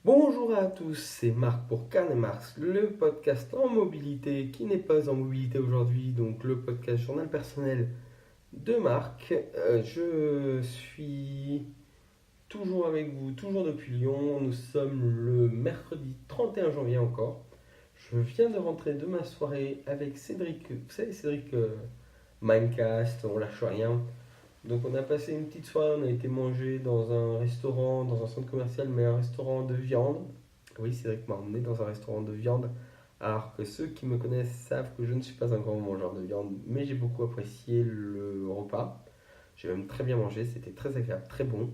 Bonjour à tous, c'est Marc pour Carnet Marx, le podcast en mobilité qui n'est pas en mobilité aujourd'hui, donc le podcast journal personnel de Marc. Je suis toujours avec vous, toujours depuis Lyon. Nous sommes le mercredi 31 janvier encore. Je viens de rentrer de ma soirée avec Cédric, vous savez Cédric Minecast, on lâche rien. Donc on a passé une petite soirée, on a été manger dans un restaurant, dans un centre commercial, mais un restaurant de viande. Oui, Cédric m'a emmené dans un restaurant de viande, alors que ceux qui me connaissent savent que je ne suis pas un grand mangeur de viande, mais j'ai beaucoup apprécié le repas. J'ai même très bien mangé, c'était très agréable, très bon.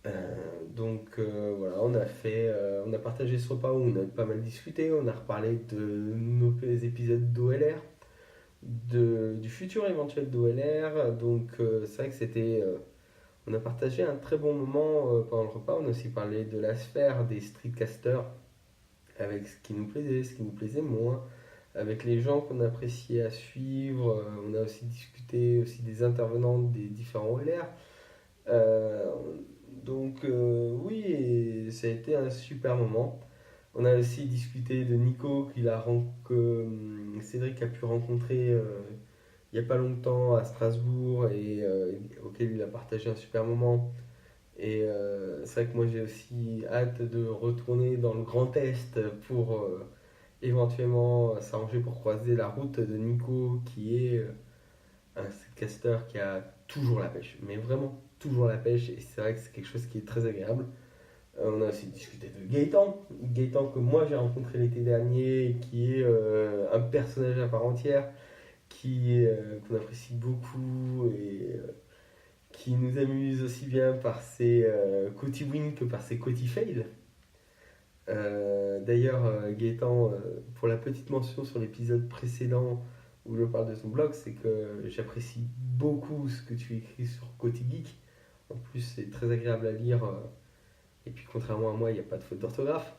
Voilà, on a partagé ce repas où on a pas mal discuté, on a reparlé de nos épisodes d'OLR, du futur éventuel d'OLR. C'est vrai que on a partagé un très bon moment pendant le repas. On a aussi parlé de la sphère des streetcasters, avec ce qui nous plaisait, ce qui nous plaisait moins, avec les gens qu'on appréciait à suivre. On a aussi discuté aussi des intervenants des différents OLR. Euh, oui, et ça a été un super moment. On a aussi discuté de Nico que Cédric a pu rencontrer il n'y a pas longtemps à Strasbourg et auquel il a partagé un super moment. C'est vrai que moi j'ai aussi hâte de retourner dans le Grand Est pour éventuellement s'arranger pour croiser la route de Nico qui est un caster qui a toujours la pêche, mais vraiment toujours la pêche, et c'est vrai que c'est quelque chose qui est très agréable. On a aussi discuté de Gaëtan que moi j'ai rencontré l'été dernier, et qui est un personnage à part entière, qu'on apprécie beaucoup et qui nous amuse aussi bien par ses Coty Win que par ses Coty Fail. Gaëtan, pour la petite mention sur l'épisode précédent où je parle de ton blog, c'est que j'apprécie beaucoup ce que tu écris sur Coty Geek. En plus, c'est très agréable à lire. Et puis, contrairement à moi, il n'y a pas de faute d'orthographe.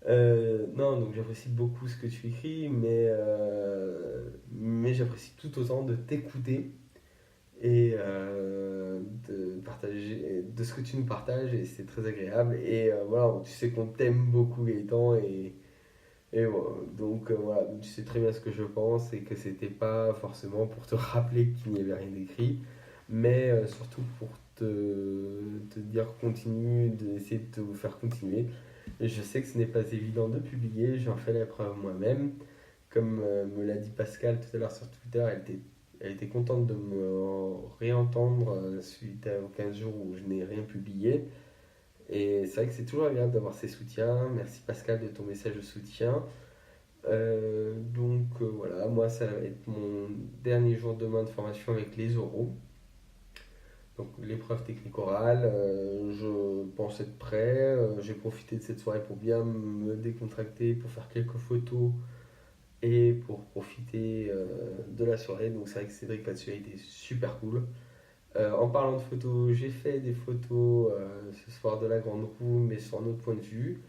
Non, donc j'apprécie beaucoup ce que tu écris, mais j'apprécie tout autant de t'écouter et de partager de ce que tu nous partages, et c'est très agréable. Voilà, tu sais qu'on t'aime beaucoup Gaëtan, et voilà. Voilà, tu sais très bien ce que je pense, et que c'était pas forcément pour te rappeler qu'il n'y avait rien d'écrit, mais surtout pour te dire continue, d'essayer de te faire continuer. Et je sais que ce n'est pas évident de publier, j'en fais la preuve moi-même. Comme me l'a dit Pascal tout à l'heure sur Twitter, elle était contente de me réentendre suite aux 15 jours où je n'ai rien publié. Et c'est vrai que c'est toujours agréable d'avoir ces soutiens. Merci Pascal de ton message de soutien. Voilà, moi ça va être mon dernier jour demain de formation avec les oraux. Donc l'épreuve technique orale, je pense être prêt. J'ai profité de cette soirée pour bien me décontracter, pour faire quelques photos et pour profiter de la soirée. Donc c'est vrai que Cédric là-dessus a été super cool. En parlant de photos, j'ai fait des photos ce soir de la Grande Roue, mais sur un autre point de vue.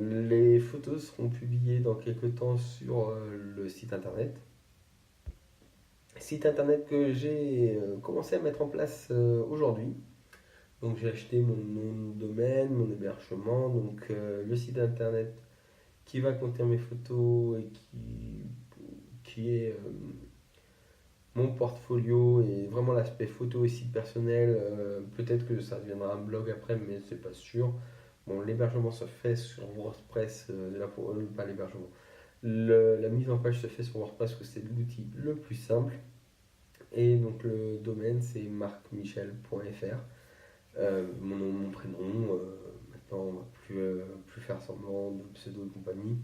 Les photos seront publiées dans quelques temps sur le site internet. Site internet que j'ai commencé à mettre en place aujourd'hui. Donc j'ai acheté mon domaine, mon hébergement, le site internet qui va contenir mes photos et qui est mon portfolio et vraiment l'aspect photo et site personnel. Peut-être que ça deviendra un blog après, mais c'est pas sûr. Bon, l'hébergement se fait sur WordPress, pas l'hébergement. La mise en page se fait sur WordPress parce que c'est l'outil le plus simple. Et donc le domaine c'est marcmichel.fr. Mon nom, mon prénom. Maintenant, on va plus faire semblant de pseudo et compagnie.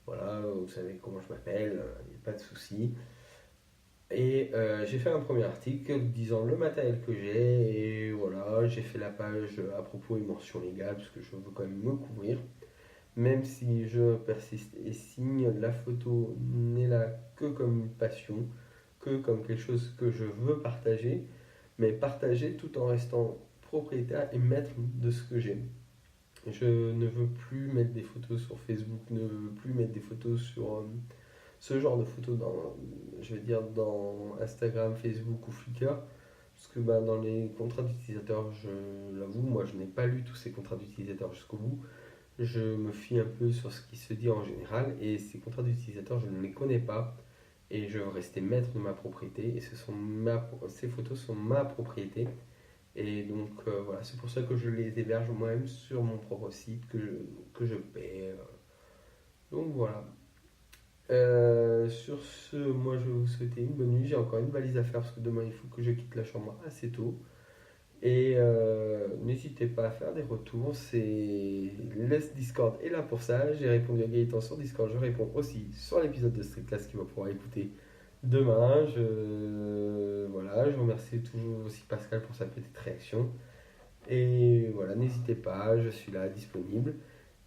Voilà, vous savez comment je m'appelle, il n'y a pas de souci. J'ai fait un premier article disant le matériel que j'ai, et voilà, j'ai fait la page à propos et mention légale parce que je veux quand même me couvrir. Même si je persiste et signe, la photo n'est là que comme une passion, que comme quelque chose que je veux partager, mais partager tout en restant propriétaire et maître de ce que j'ai. Je ne veux plus mettre des photos sur Facebook, ne veux plus mettre des photos sur ce genre de photos je vais dire, dans Instagram, Facebook ou Flickr. Parce que dans les contrats d'utilisateur, je l'avoue, moi je n'ai pas lu tous ces contrats d'utilisateur jusqu'au bout. Je me fie un peu sur ce qui se dit en général et ces contrats d'utilisateurs, je ne les connais pas et je veux rester maître de ma propriété et ces photos sont ma propriété. Et donc voilà, c'est pour ça que je les héberge moi-même sur mon propre site que je paie. Donc voilà. Sur ce, moi je vais vous souhaiter une bonne nuit. J'ai encore une valise à faire parce que demain il faut que je quitte la chambre assez tôt. Et n'hésitez pas à faire des retours. Le Discord est là pour ça. J'ai répondu à Gaëtan sur Discord. Je réponds aussi sur l'épisode de Streetcast qu'il va pouvoir écouter demain. Voilà, je remercie toujours aussi Pascal pour sa petite réaction. Et voilà, n'hésitez pas, je suis là disponible.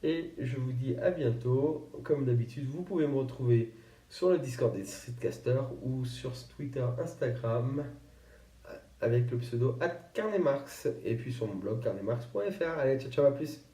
Et je vous dis à bientôt. Comme d'habitude, vous pouvez me retrouver sur le Discord des Streetcasters ou sur Twitter, Instagram avec le pseudo @carnemarx et puis sur mon blog carnemarx.fr. Allez, ciao, ciao, à plus.